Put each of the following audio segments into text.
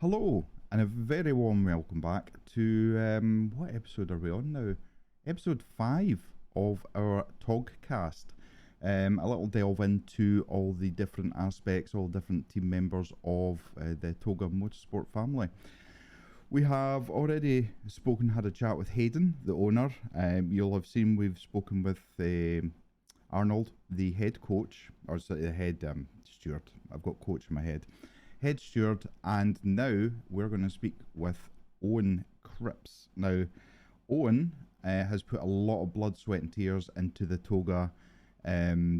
Hello, and a very warm welcome back to what episode are we on now? Episode 5 of our TOGA cast. A little delve into all the different aspects, all different team members of the TOGA Motorsport family. We have already had a chat with Hayden, the owner. You'll have seen we've spoken with Arnold, the head coach, or sorry, the head steward. I've got coach in my head. Head steward, and now we're going to speak with Owen Cripps. Now, Owen has put a lot of blood, sweat and tears into the TOGA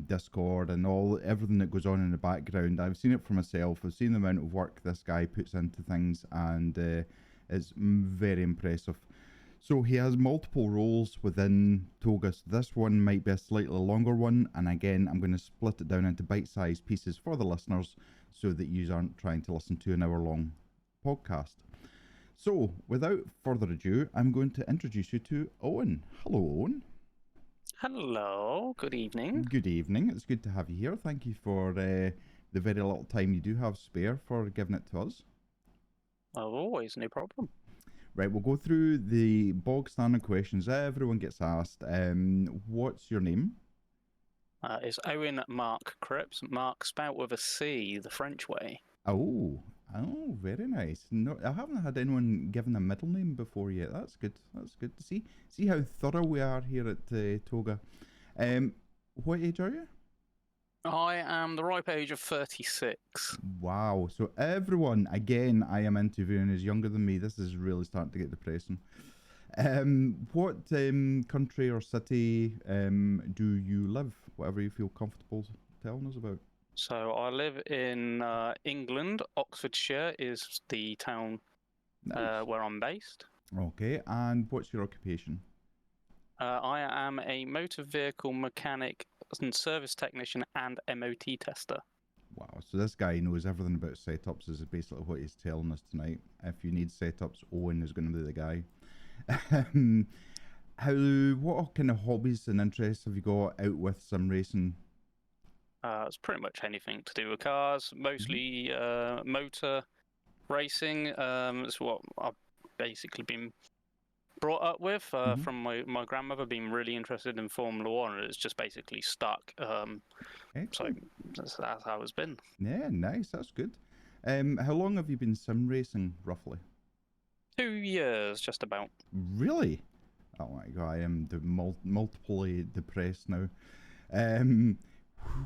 Discord and everything that goes on in the background. I've seen it for myself. I've seen the amount of work this guy puts into things, and it's very impressive. So he has multiple roles within TOGA. So this one might be a slightly longer one, and again, I'm going to split it down into bite-sized pieces for the listeners, so that you aren't trying to listen to an hour-long podcast. So, without further ado, I'm going to introduce you to Owen. Hello, Owen. Hello, good evening. Good evening. It's good to have you here. Thank you for the very little time you do have spare for giving it to us. Oh, always, no problem. Right, we'll go through the bog standard questions everyone gets asked. What's your name? It's Owen Mark Cripps. Mark spelt with a C, the French way. Oh, very nice. No, I haven't had anyone given a middle name before yet. That's good. That's good to see. See how thorough we are here at TOGA. What age are you? I am the ripe age of 36. Wow. So everyone, again, I am interviewing is younger than me. This is really starting to get depressing. What country or city do you live? Whatever you feel comfortable telling us about. So I live in England. Oxfordshire is the town where I'm based. Okay, and what's your occupation? I am a motor vehicle mechanic and service technician and MOT tester. Wow, so this guy knows everything about setups is basically what he's telling us tonight. If you need setups, Owen is going to be the guy. What kind of hobbies and interests have you got out with sim racing? It's pretty much anything to do with cars, mostly motor racing. It's what I've basically been brought up with from my grandmother, being really interested in Formula One, and it's just basically stuck. So that's how it's been. Yeah, nice. That's good. How long have you been sim racing, roughly? 2 years, just about. Really? Oh my god, I am multiply depressed now.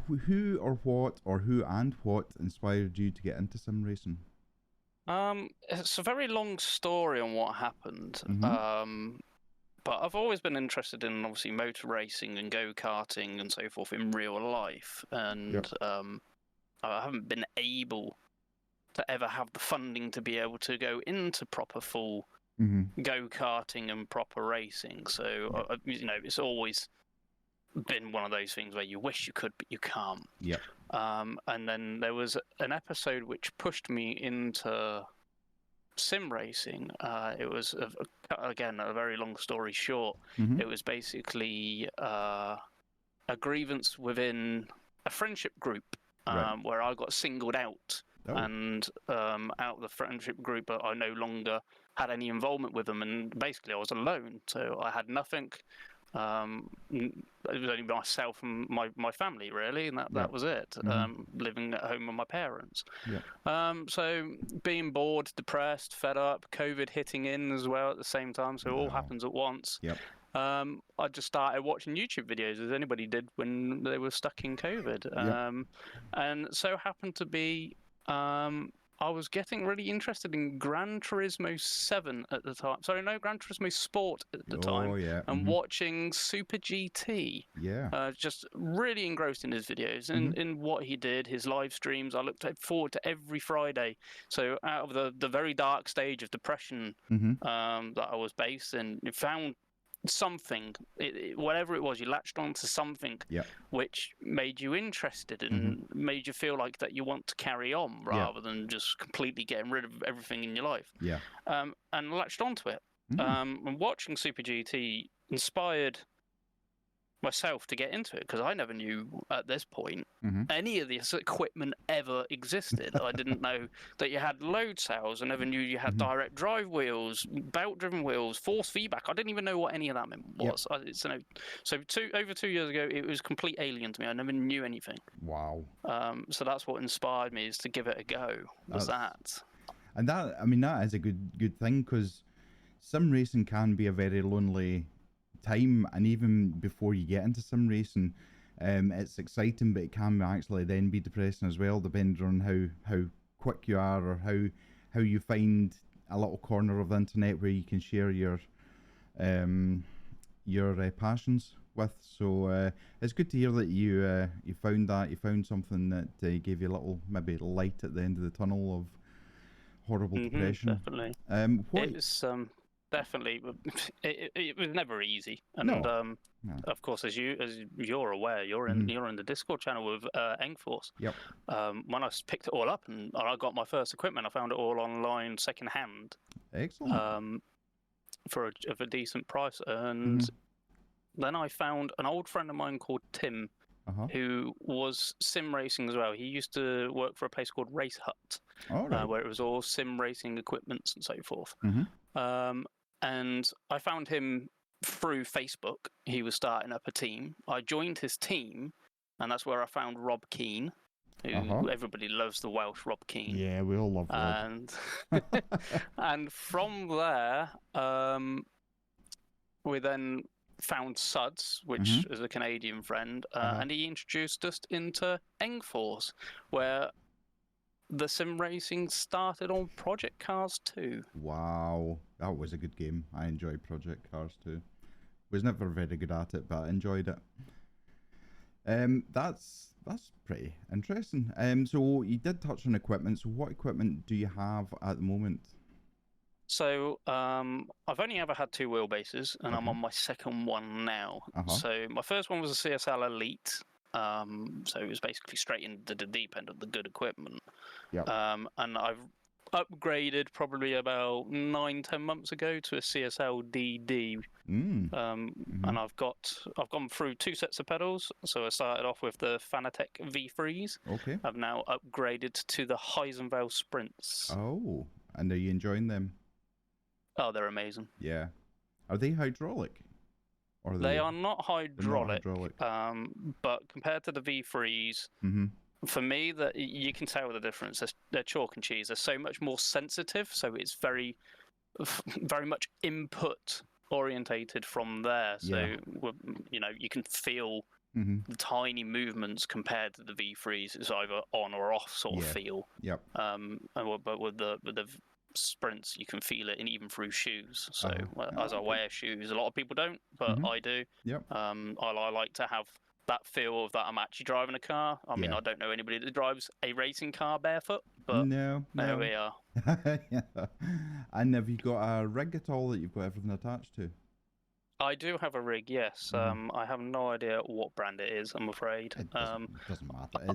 Who or who and what inspired you to get into sim racing? It's a very long story on what happened. But I've always been interested in obviously motor racing and go-karting and so forth in real life, and I haven't been able to ever have the funding to be able to go into proper full go-karting and proper racing. So it's always been one of those things where you wish you could, but you can't. Yeah. And then there was an episode which pushed me into sim racing. It was again a very long story short. It was basically a grievance within a friendship group where I got singled out. And out of the friendship group, I no longer had any involvement with them, and basically I was alone. So I had nothing. It was only myself and my family, really, and that was it. Living at home with my parents. So being bored, depressed, fed up, COVID hitting in as well at the same time, so it all happens at once. I just started watching YouTube videos, as anybody did when they were stuck in COVID. And so happened to be I was getting really interested in Gran Turismo 7 at the time. Sorry, no, Gran Turismo Sport at the time. And watching Super GT. Just really engrossed in his videos and in what he did, his live streams. I looked forward to every Friday. So out of the very dark stage of depression that I was based in, it found something, whatever it was, you latched onto something which made you interested and made you feel like that you want to carry on rather than just completely getting rid of everything in your life. And latched onto it. And watching Super GT inspired myself to get into it, because I never knew at this point any of this equipment ever existed. I didn't know that you had load cells. I never knew you had direct drive wheels, belt-driven wheels, force feedback. I didn't even know what any of that was. So over 2 years ago, it was complete alien to me. I never knew anything. Wow. So that's what inspired me, is to give it a go. And that, I mean, that is a good thing, because sim racing can be a very lonely time, and even before you get into sim racing, it's exciting, but it can actually then be depressing as well, depending on how quick you are, or how you find a little corner of the internet where you can share your passions with. So it's good to hear that you found something that gave you a little maybe light at the end of the tunnel of horrible depression. Definitely. It's definitely, it was never easy, and No. of course, as you're aware, you're in the Discord channel with Engforce. Yep. When I picked it all up and I got my first equipment, I found it all online second hand. Excellent. For a decent price, and then I found an old friend of mine called Tim, who was sim racing as well. He used to work for a place called Race Hut, where it was all sim racing equipments and so forth. And I found him through Facebook. He was starting up a team. I joined his team, and that's where I found Rob Keane, who everybody loves, the Welsh Rob Keane. Yeah, we all love Rob. And from there, we then found Suds, which is a Canadian friend, and he introduced us into Engforce, where the sim racing started on Project Cars 2. Wow, that was a good game. I enjoyed Project Cars 2. Was never very good at it, but I enjoyed it. That's pretty interesting. So you did touch on equipment. So what equipment do you have at the moment? So I've only ever had 2 wheelbases, and I'm on my second one now. So my first one was a CSL Elite. So it was basically straight into the deep end of the good equipment. And I've upgraded probably about 9-10 months ago to a CSL DD. And I've gone through 2 sets of pedals. So I started off with the Fanatec V3s. I've now upgraded to the Heisenvale Sprints. Oh, and are you enjoying them? Oh, they're amazing. Yeah. Are they hydraulic? Or they are not hydraulic. But compared to the V3s, for me, that you can tell the difference. They're chalk and cheese. They're so much more sensitive, so it's very, very much input orientated from there. So you can feel the tiny movements compared to the V3s. It's either on or off sort of feel. But with the Sprints, you can feel it, and even through shoes. So as I wear shoes, a lot of people don't, but I do. I like to have that feel of that I'm actually driving a car. I mean, I don't know anybody that drives a racing car barefoot, but there we are. And have you got a rig at all that you've got everything attached to? I do have a rig, yes. I have no idea what brand it is, I'm afraid. It doesn't matter.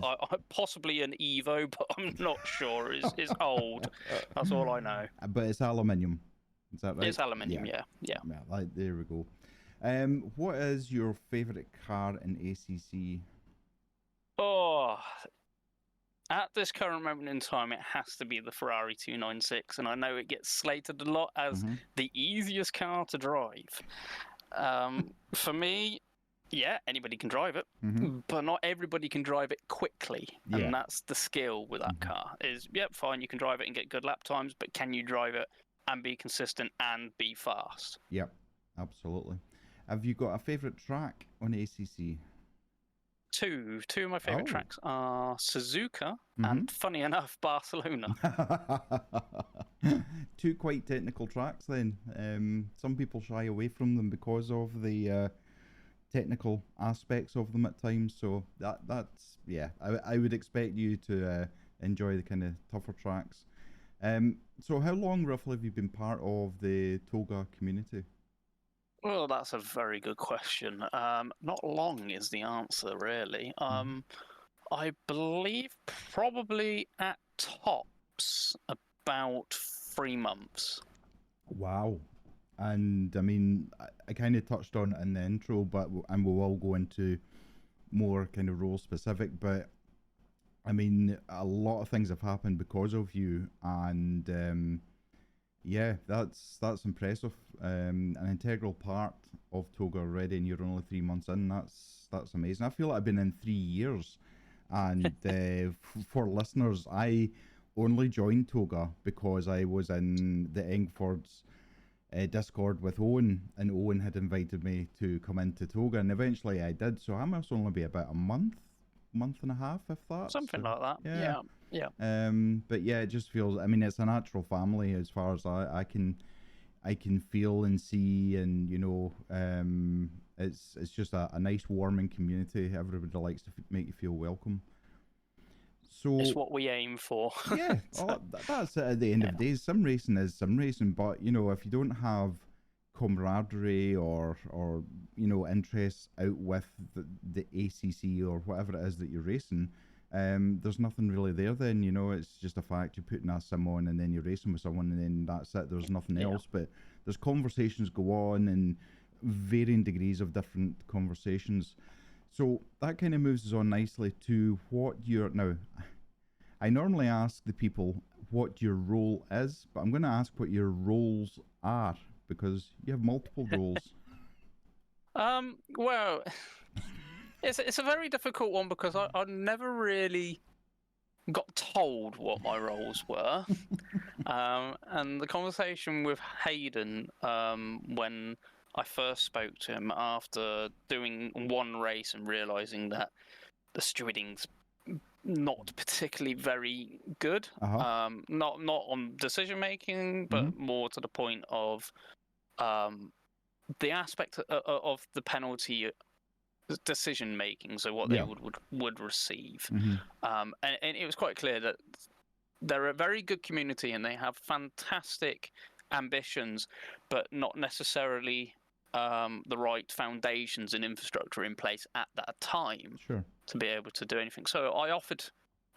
Possibly an Evo, but I'm not sure. It's old. That's all I know. But it's aluminium. Is that right? It's aluminium, yeah. There we go. What is your favourite car in ACC? Oh, at this current moment in time, it has to be the Ferrari 296, and I know it gets slated a lot as the easiest car to drive. For me, anybody can drive it, but not everybody can drive it quickly, and that's the skill with that car. Is fine, you can drive it and get good lap times, but can you drive it and be consistent and be fast? Yep, absolutely. Have you got a favourite track on ACC? Two of my favourite tracks are Suzuka and, funny enough, Barcelona. 2 quite technical tracks then. Some people shy away from them because of the technical aspects of them at times. So that's I would expect you to enjoy the kind of tougher tracks. So how long roughly have you been part of the TOGA community? Well, that's a very good question. Not long is the answer, really. I believe probably at tops about 3 months. Wow. And I mean, I kind of touched on it in the intro, and we will go into more kind of role specific. But I mean, a lot of things have happened because of you, and yeah, that's impressive. An integral part of TOGA already, and you're only 3 months in. That's amazing. I feel like I've been in 3 years, and for listeners, I only joined TOGA because I was in the Engfords Discord with Owen, and Owen had invited me to come into TOGA, and eventually I did. So I must only be about a month and a half, if that. Something like that. Yeah. But yeah, it just feels. I mean, it's a natural family as far as I can feel and see, and it's just a nice, warming community. Everybody likes to make you feel welcome. So it's what we aim for. Yeah, that's it at the end of the day. Sim racing is sim racing, but if you don't have camaraderie or interests out with the ACC or whatever it is that you're racing, there's nothing really there. Then it's just a fact you're putting a sim on and then you're racing with someone and then that's it. There's nothing else. But there's conversations go on and varying degrees of different conversations. So that kind of moves us on nicely to what you're now. I normally ask the people what your role is, but I'm going to ask what your roles are because you have multiple roles. Well, it's a very difficult one because I never really got told what my roles were, and the conversation with Hayden when I first spoke to him after doing one race and realising that the stewarding's not particularly very good. Not on decision making, but more to the point of the aspect of the penalty decision making. So what they would receive, and it was quite clear that they're a very good community and they have fantastic ambitions, but not necessarily the right foundations and infrastructure in place at that time to be able to do anything. So I offered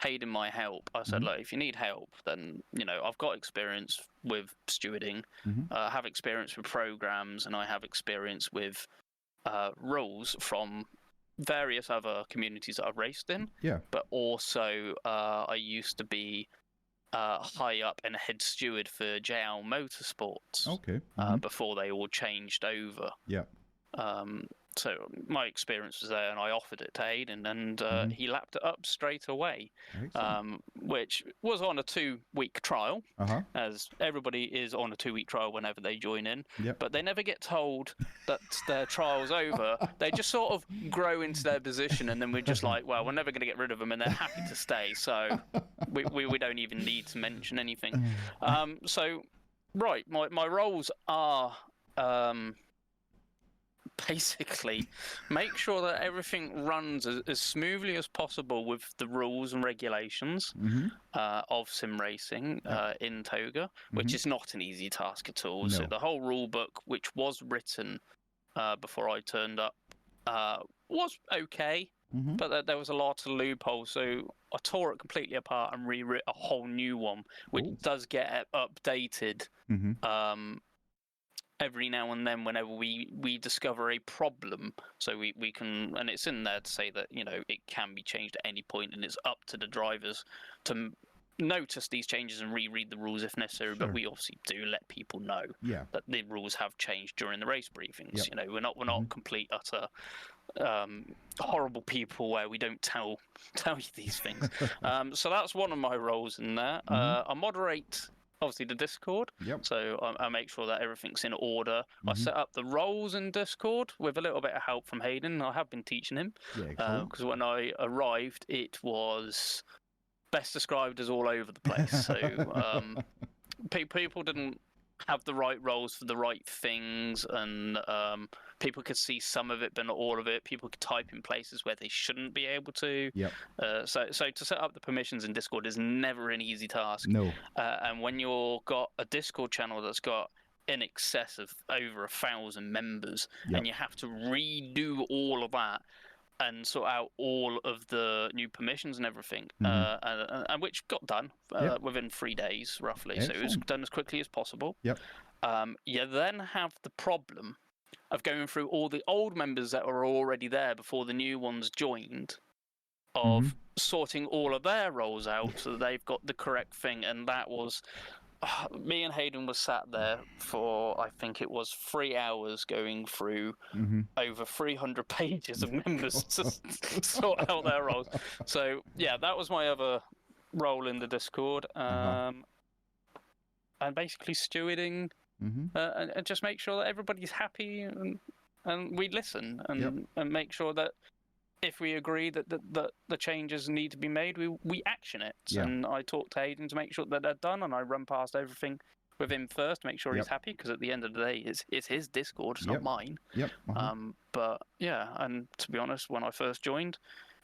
Hayden my help. I said, look, if you need help, then I've got experience with stewarding, I have experience with programs, and I have experience with rules from various other communities that I've raced in. But also I used to be high up and head steward for JL Motorsports. Before they all changed over. So my experience was there, and I offered it to Hayden, and he lapped it up straight away, which was on a 2-week trial, as everybody is on a 2-week trial whenever they join in. But they never get told that their trial's over. They just sort of grow into their position, and then we're just like, well, we're never going to get rid of them, and they're happy to stay. So we don't even need to mention anything. So my roles are. Basically, make sure that everything runs as smoothly as possible with the rules and regulations of sim racing in TOGA, which is not an easy task at all. So the whole rule book, which was written before I turned up, was okay, but there was a lot of loopholes. So I tore it completely apart and rewrote a whole new one, which does get updated every now and then whenever we discover a problem. So we can, and it's in there to say that it can be changed at any point, and it's up to the drivers to notice these changes and reread the rules if necessary. But we obviously do let people know that the rules have changed during the race briefings. We're not complete utter horrible people where we don't tell you these things. So that's one of my roles in there. I moderate obviously the Discord, so I make sure that everything's in order. I set up the roles in Discord with a little bit of help from Hayden. I have been teaching him because when I arrived, it was best described as all over the place. So people didn't have the right roles for the right things, and people could see some of it but not all of it. People could type in places where they shouldn't be able to. So to set up the permissions in Discord is never an easy task. And when you've got a Discord channel that's got in excess of over 1,000 members, and you have to redo all of that and sort out all of the new permissions and everything, and which got done within 3 days roughly. Excellent. So it was done as quickly as possible. You then have the problem of going through all the old members that were already there before the new ones joined, of sorting all of their roles out so that they've got the correct thing. And that was me and Hayden was sat there for, I think it was 3 hours going through over 300 pages of members to sort out their roles. So yeah, that was my other role in the Discord, and basically stewarding and just make sure that everybody's happy, and we listen and make sure that if we agree that the changes need to be made, we action it. And I talk to Hayden to make sure that they're done, and I run past everything with him first to make sure he's happy, because at the end of the day, it's his Discord, it's not mine. But yeah, and to be honest, when I first joined,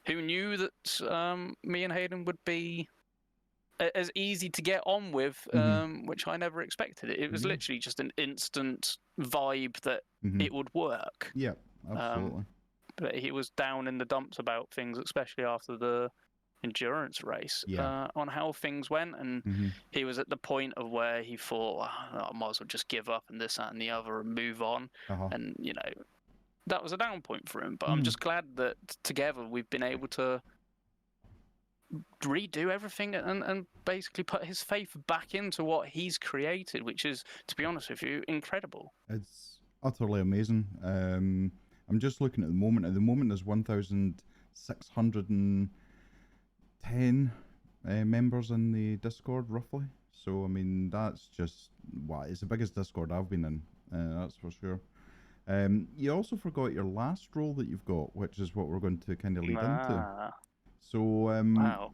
who knew that me and Hayden would be as easy to get on with, which I never expected. It was literally just an instant vibe that it would work. Yeah, absolutely. But he was down in the dumps about things, especially after the endurance race, on how things went. And he was at the point of where he thought, I might as well just give up and this, that, and the other and move on. And, you know, that was a down point for him. But I'm just glad that together we've been able to redo everything and basically put his faith back into what he's created, which is, to be honest with you, incredible. It's utterly amazing. I'm just looking at the moment. At the moment, there's 1,610 members in the Discord, roughly. So, I mean, that's just, it's the biggest Discord I've been in, that's for sure. You also forgot your last role that you've got, which is what we're going to kind of lead into. So, wow.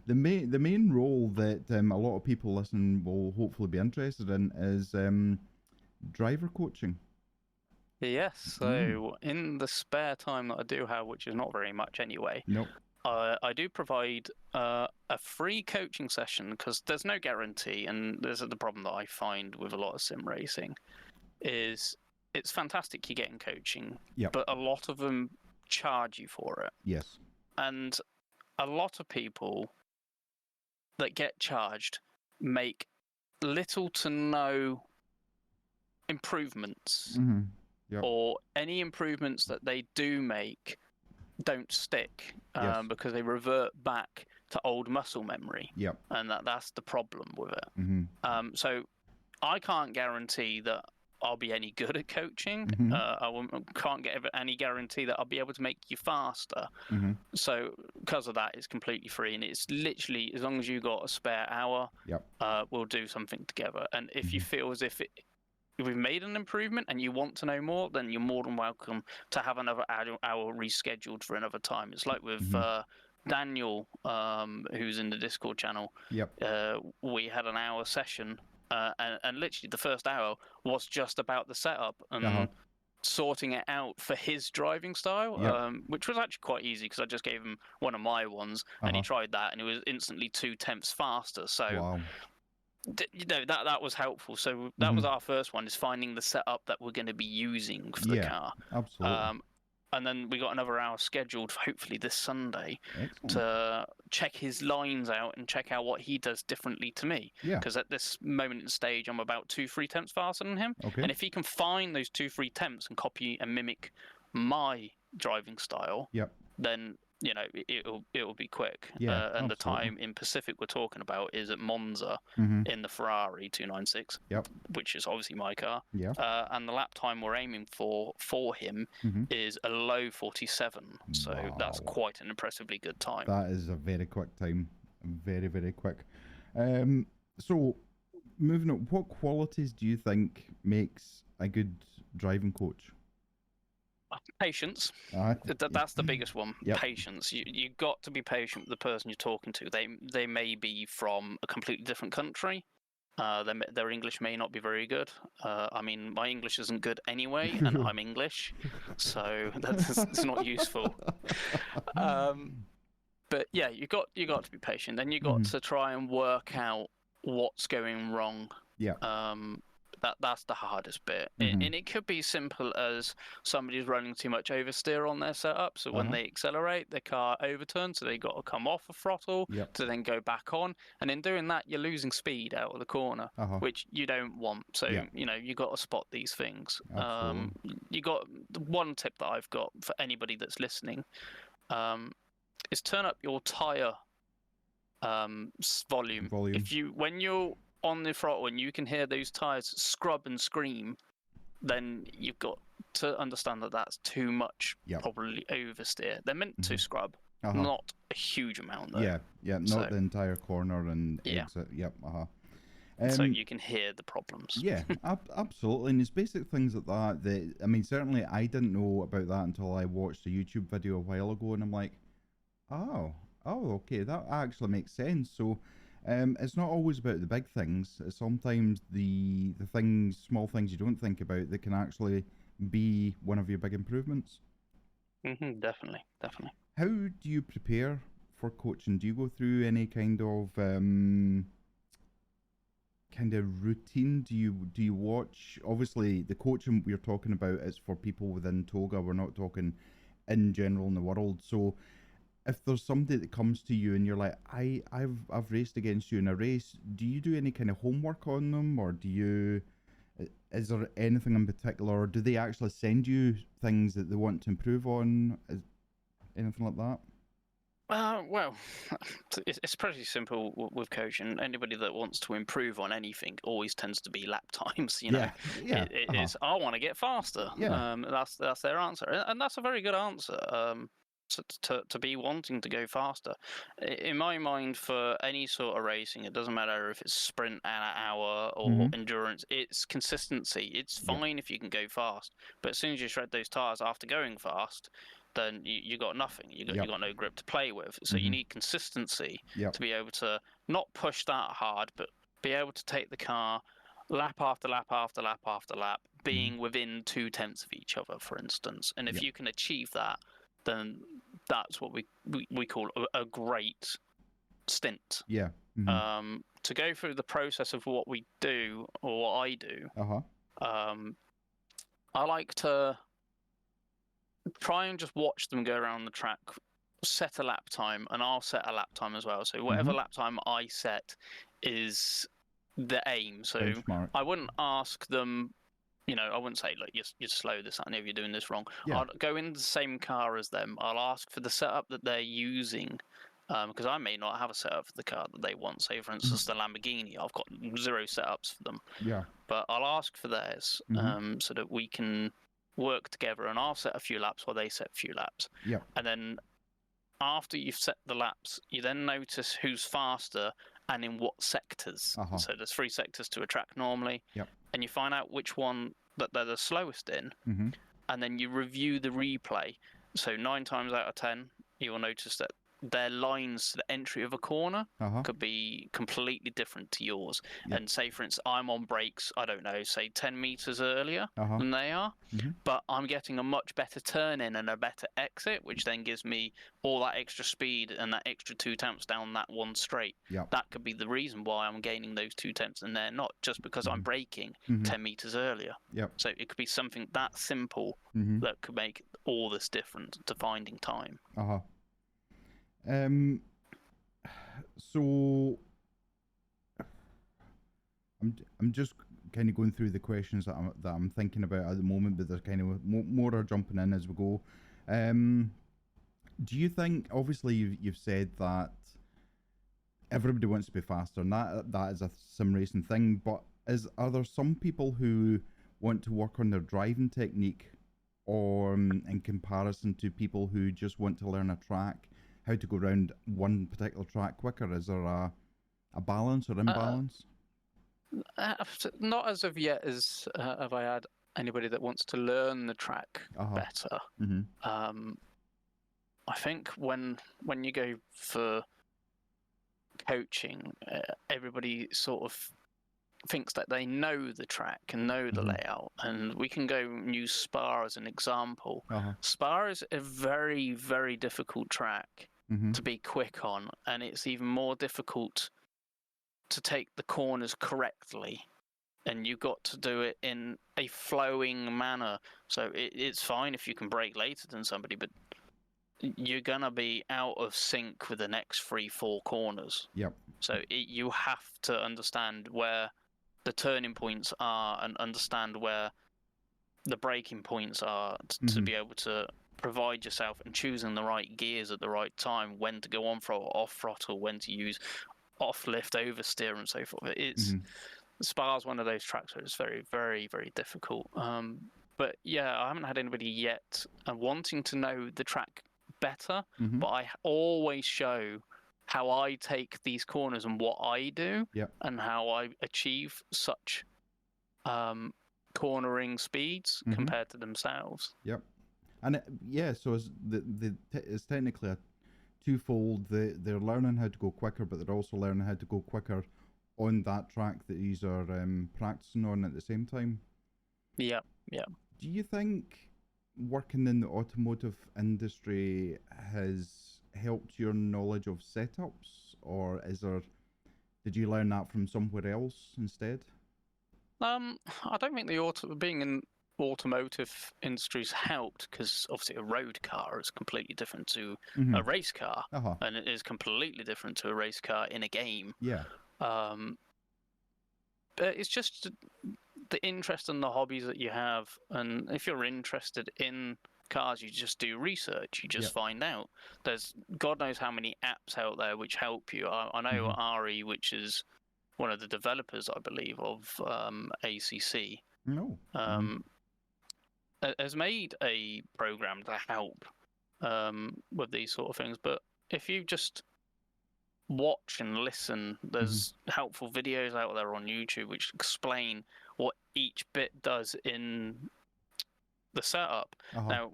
the main role that a lot of people listening will hopefully be interested in is driver coaching. Yes, so in the spare time that I do have, which is not very much anyway, I do provide a free coaching session, because there's no guarantee, and this is the problem that I find with a lot of sim racing, is it's fantastic you're getting coaching, but a lot of them charge you for it. Yes. And a lot of people that get charged make little to no improvements. Or any improvements that they do make don't stick, because they revert back to old muscle memory. And that's the problem with it. So I can't guarantee that I'll be any good at coaching. I can't get any guarantee that I'll be able to make you faster. So because of that, it's completely free, and it's literally, as long as you got a spare hour, we'll do something together. And if you feel as if we've made an improvement and you want to know more, then you're more than welcome to have another hour rescheduled for another time. It's like with Daniel, who's in the Discord channel. We had an hour session, and literally the first hour was just about the setup and sorting it out for his driving style, which was actually quite easy, because I just gave him one of my ones, and he tried that, and it was instantly 0.2 faster. So you know, that was helpful. So that was our first one, is finding the setup that we're going to be using for the car. Absolutely. And then we got another hour scheduled for hopefully this Sunday to check his lines out and check out what he does differently to me. Because at this moment in the stage, I'm about 2-3 tenths faster than him. And if he can find those 2-3 tenths and copy and mimic my driving style, then, you know, it'll be quick. And the time in Pacific we're talking about is at Monza in the Ferrari 296, which is obviously my car. And the lap time we're aiming for him is a low 47. So that's quite an impressively good time. That is a very quick time. Very, very quick. So, moving on, what qualities do you think makes a good driving coach? Patience. That's the biggest one. Patience. You got to be patient with the person you're talking to. They may be from a completely different country. Their English may not be very good. I mean, my English isn't good anyway, and I'm English, so it's not useful. But yeah, you got to be patient. Then you got to try and work out what's going wrong. That's the hardest bit. Mhm. And it could be simple as somebody's running too much oversteer on their setup, so when they accelerate, the car overturns, so they got to come off a throttle Yep. to then go back on, and in doing that, you're losing speed out of the corner, which you don't want. So you got to spot these things. Absolutely. You got one tip that I've got for anybody that's listening, is turn up your tire volume. When you're on the throttle and you can hear those tires scrub and scream, then you've got to understand that that's too much, probably oversteer. They're meant to scrub, not a huge amount though. Not the entire corner and exit. So you can hear the problems. Absolutely. And it's basic things like that I mean, certainly I didn't know about that until I watched a YouTube video a while ago, and I'm like, oh, okay, that actually makes sense. So it's not always about the big things. It's sometimes the small things you don't think about that can actually be one of your big improvements. Definitely. How do you prepare for coaching? Do you go through any kind of routine? Do you watch? Obviously, the coaching we're talking about is for people within TOGA. We're not talking in general in the world. So if there's somebody that comes to you and you're like, I've raced against you in a race, do you do any kind of homework on them, or is there anything in particular, or do they actually send you things that they want to improve on? Anything like that? Well, it's pretty simple with coaching. Anybody that wants to improve on anything always tends to be lap times. It is, I want to get faster. That's their answer, and that's a very good answer. To be wanting to go faster. In my mind, for any sort of racing, it doesn't matter if it's sprint an hour or endurance, it's consistency. It's fine if you can go fast, but as soon as you shred those tires after going fast, then you got nothing. You got no grip to play with. So you need consistency to be able to not push that hard, but be able to take the car lap after lap after lap after lap, being within 2/10 of each other, for instance. And if you can achieve that, then that's what we call a great stint. To go through the process of what we do, or what I do, I like to try and just watch them go around the track, set a lap time, and I'll set a lap time as well. So whatever lap time I set is the aim. So benchmark. I wouldn't ask them, I wouldn't say, look, you're slow, this, and if you're doing this wrong. I'll go in the same car as them. I'll ask for the setup that they're using, because I may not have a setup for the car that they want. Say, for instance, the Lamborghini, I've got 0 setups for them. But I'll ask for theirs, so that we can work together, and I'll set a few laps while they set a few laps. And then after you've set the laps, you then notice who's faster and in what sectors. So there's 3 sectors to a track normally. And you find out which one that they're the slowest in, and then you review the replay. So 9 times out of 10, you will notice that their lines to the entry of a corner could be completely different to yours. And say, for instance, I'm on brakes, I don't know, say 10 meters earlier than they are, but I'm getting a much better turn in and a better exit, which then gives me all that extra speed and that extra 2/10 down that one straight. That could be the reason why I'm gaining those 2/10 and they're not, just because I'm braking 10 meters earlier. So it could be something that simple that could make all this difference to finding time. So I'm just kind of going through the questions that I'm thinking about at the moment, but there's kind of more are jumping in as we go. Do you think, obviously you've said that everybody wants to be faster, and that is a sim racing thing, but are there some people who want to work on their driving technique, or in comparison to people who just want to learn a track, how to go around one particular track quicker? Is there a balance or imbalance? Not as of yet as have I had anybody that wants to learn the track better. I think when you go for coaching, everybody sort of thinks that they know the track and know the layout, and we can go and use Spa as an example. Spa is a very, very difficult track to be quick on, and it's even more difficult to take the corners correctly and you got to do it in a flowing manner. So it's fine if you can brake later than somebody, but you're gonna be out of sync with the next 3-4 corners. Yep. So you have to understand where the turning points are and understand where the braking points are to be able to provide yourself, and choosing the right gears at the right time, when to go on throttle, off throttle, when to use off lift, oversteer, and so forth. Spa's one of those tracks where it's very, very, very difficult. But yeah, I haven't had anybody yet wanting to know the track better, but I always show how I take these corners and what I do, and how I achieve such cornering speeds compared to themselves. Yep. And so it's technically a twofold. They're learning how to go quicker, but they're also learning how to go quicker on that track that these are practicing on at the same time. Yeah. Do you think working in the automotive industry has helped your knowledge of setups, or did you learn that from somewhere else instead? I don't think being in automotive industry's helped, because obviously a road car is completely different to a race car, and it is completely different to a race car in a game. But it's just the interest and the hobbies that you have, and if you're interested in cars, you just do research, you just find out. There's God knows how many apps out there which help you. I know Ari, which is one of the developers, I believe, of ACC, has made a program to help with these sort of things. But if you just watch and listen, there's helpful videos out there on YouTube which explain what each bit does in the setup. Now,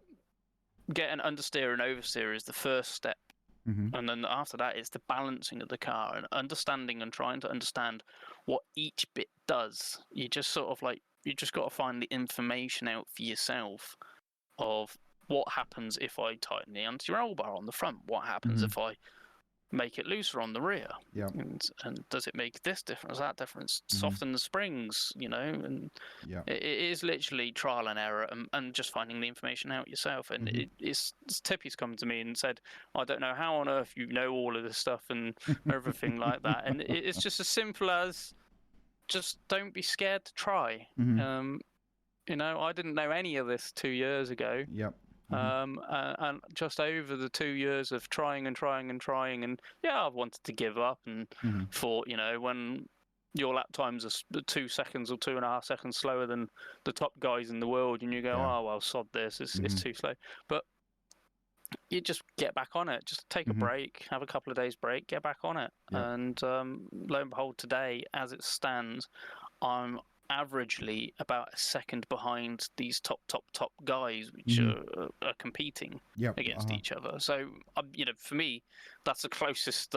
get an understeer and oversteer is the first step. And then after that, it's the balancing of the car and understanding and trying to understand what each bit does. You just got to find the information out for yourself of what happens if I tighten the anti-roll bar on the front, what happens if I make it looser on the rear, and does it make this difference, that difference, soften the springs, and it is literally trial and error, and just finding the information out yourself. And Tippy's come to me and said, I don't know how on earth you know all of this stuff and everything like that. And it's just as simple as, just don't be scared to try. I didn't know any of this 2 years ago. And just over the 2 years of trying, I've wanted to give up, and thought, when your lap times are 2 seconds or 2.5 seconds slower than the top guys in the world, and you go, oh well, sod this, it's too slow. But you just get back on it, just take a break, have a couple of days break, get back on it. And lo and behold, today, as it stands, I'm averagely about a second behind these top guys, which are competing against each other. So for me, that's the closest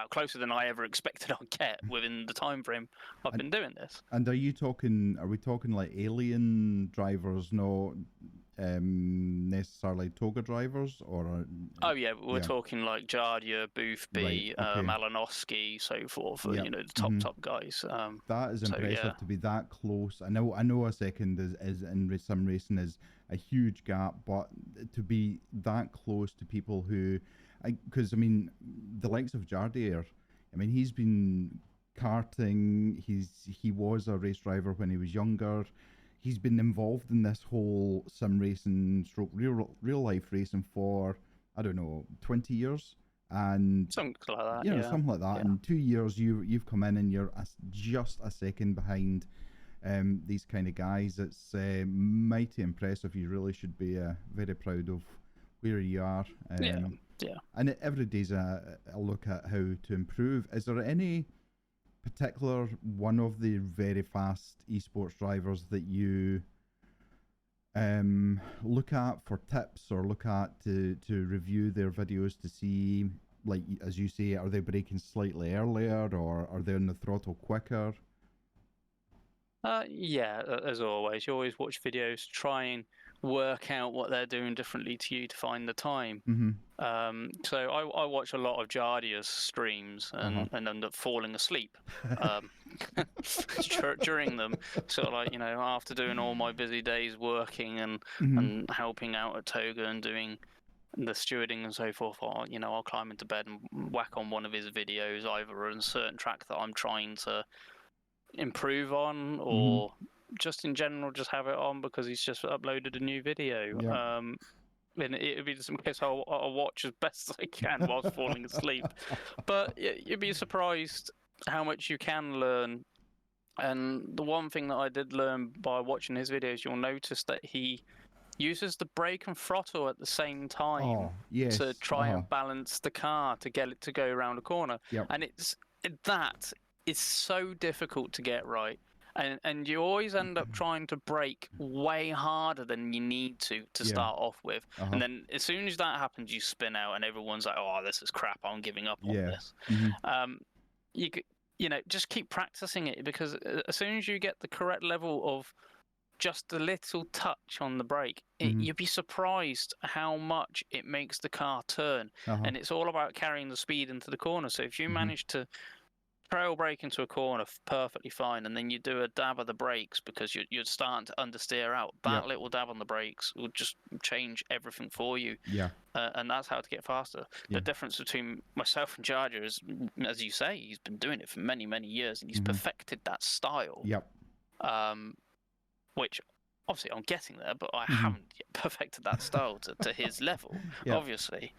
closer than I ever expected I'd get within the time frame I've been doing this. And are we talking like alien drivers, not necessarily TOGA drivers, or we're talking like Jardia, Boothby, Malinowski, so forth, the top guys. That is impressive to be that close. I know a second is in some racing is a huge gap, but to be that close to people who, because the likes of Jardia, he's been karting, he was a race driver when he was younger. He's been involved in this whole sim racing, real life racing for, I don't know, 20 years, and something like that. Something like that. In 2 years, you've come in and you're just a second behind these kind of guys. It's mighty impressive. You really should be very proud of where you are. And every day's a look at how to improve. Is there any particular one of the very fast esports drivers that you look at for tips, or look at to review their videos to see, like, as you say, are they braking slightly earlier, or are they on the throttle quicker? Yeah, as always, you always watch videos, try and work out what they're doing differently to you to find the time. So I watch a lot of Jardia's streams and end up falling asleep during them. Sort of like, after doing all my busy days working and helping out at TOGA and doing the stewarding and so forth, I'll climb into bed and whack on one of his videos, either on a certain track that I'm trying to improve on, or just in general just have it on because he's just uploaded a new video. And it'd be some case I'll watch as best as I can whilst falling asleep. But you'd be surprised how much you can learn. And the one thing that I did learn by watching his videos, you'll notice that he uses the brake and throttle at the same time to try and balance the car to get it to go around a corner. And that is so difficult to get right. And you always end up trying to brake way harder than you need to start off with. And then as soon as that happens, you spin out and everyone's like, oh, this is crap, I'm giving up on this. Just keep practicing it, because as soon as you get the correct level of just a little touch on the brake, you'd be surprised how much it makes the car turn. And it's all about carrying the speed into the corner. So if you manage to trail brake into a corner perfectly fine, and then you do a dab of the brakes because you're starting to understeer out, that little dab on the brakes will just change everything for you. And that's how to get faster. The difference between myself and Jarger is, as you say, he's been doing it for many, many years, and he's perfected that style. Which obviously I'm getting there, but I haven't yet perfected that style to his level, obviously.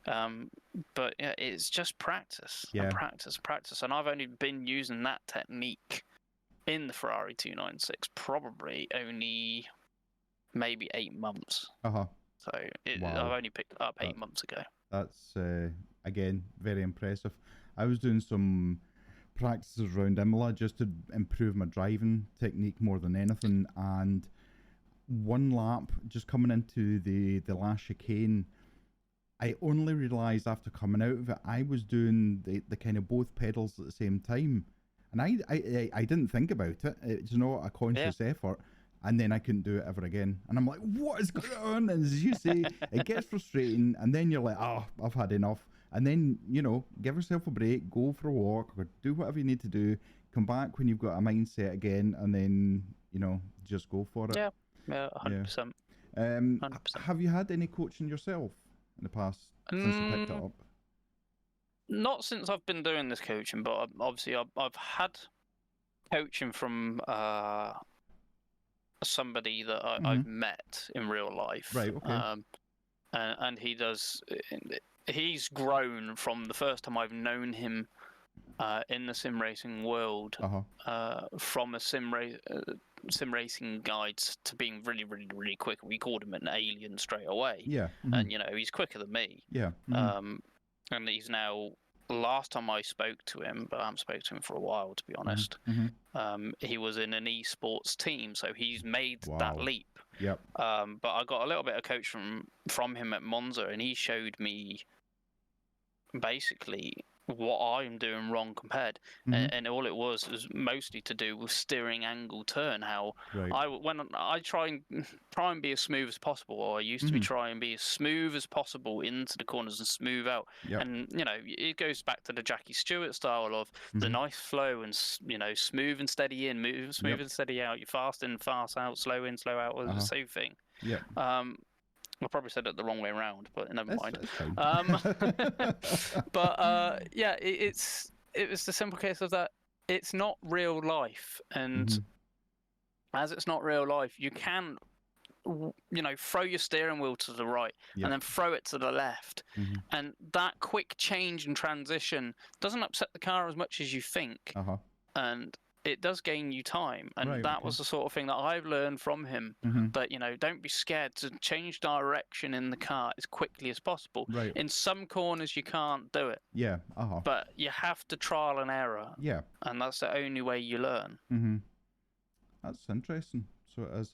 But yeah, it's just practice, and practice. And I've only been using that technique in the Ferrari 296 probably only maybe 8 months. So I've only picked it up 8 months ago. That's, again, very impressive. I was doing some practices around Imola just to improve my driving technique more than anything, and one lap just coming into the last chicane, I only realised after coming out of it I was doing the kind of both pedals at the same time, and I didn't think about it. It's not a conscious effort, and then I couldn't do it ever again, and I'm like, what is going on? And as you say, it gets frustrating, and then you're like, I've had enough. And then, give yourself a break, go for a walk, or do whatever you need to do, come back when you've got a mindset again, and then, just go for it. Yeah, 100%. 100%. Have you had any coaching yourself in the past since you picked it up? Not since I've been doing this coaching, but obviously I've had coaching from somebody that I've met in real life. Right, okay. And he does... He's grown from the first time I've known him in the sim racing world, from a sim racing guide to being really, really, really quick. We called him an alien straight away. And he's quicker than me. And he's now. Last time I spoke to him, but I haven't spoken to him for a while, to be honest. He was in an esports team, so he's made that leap. But I got a little bit of coach from him at Monza, and he showed me basically what I'm doing wrong compared, and all it was mostly to do with steering angle turn. How when I try and be as smooth as possible, or I used to be try and be as smooth as possible into the corners and smooth out. And it goes back to the Jackie Stewart style of the nice flow and smooth and steady in, move smooth and steady out. You fast in, fast out, slow in, slow out. Was the same thing. I probably said it the wrong way around, but never mind. But it was the simple case of that it's not real life, and as it's not real life, you can throw your steering wheel to the right and then throw it to the left, and that quick change and transition doesn't upset the car as much as you think, and it does gain you time, and that was the sort of thing that I've learned from him. That don't be scared to change direction in the car as quickly as possible. In some corners you can't do it. But you have to trial and error. And that's the only way you learn. That's interesting. So it is.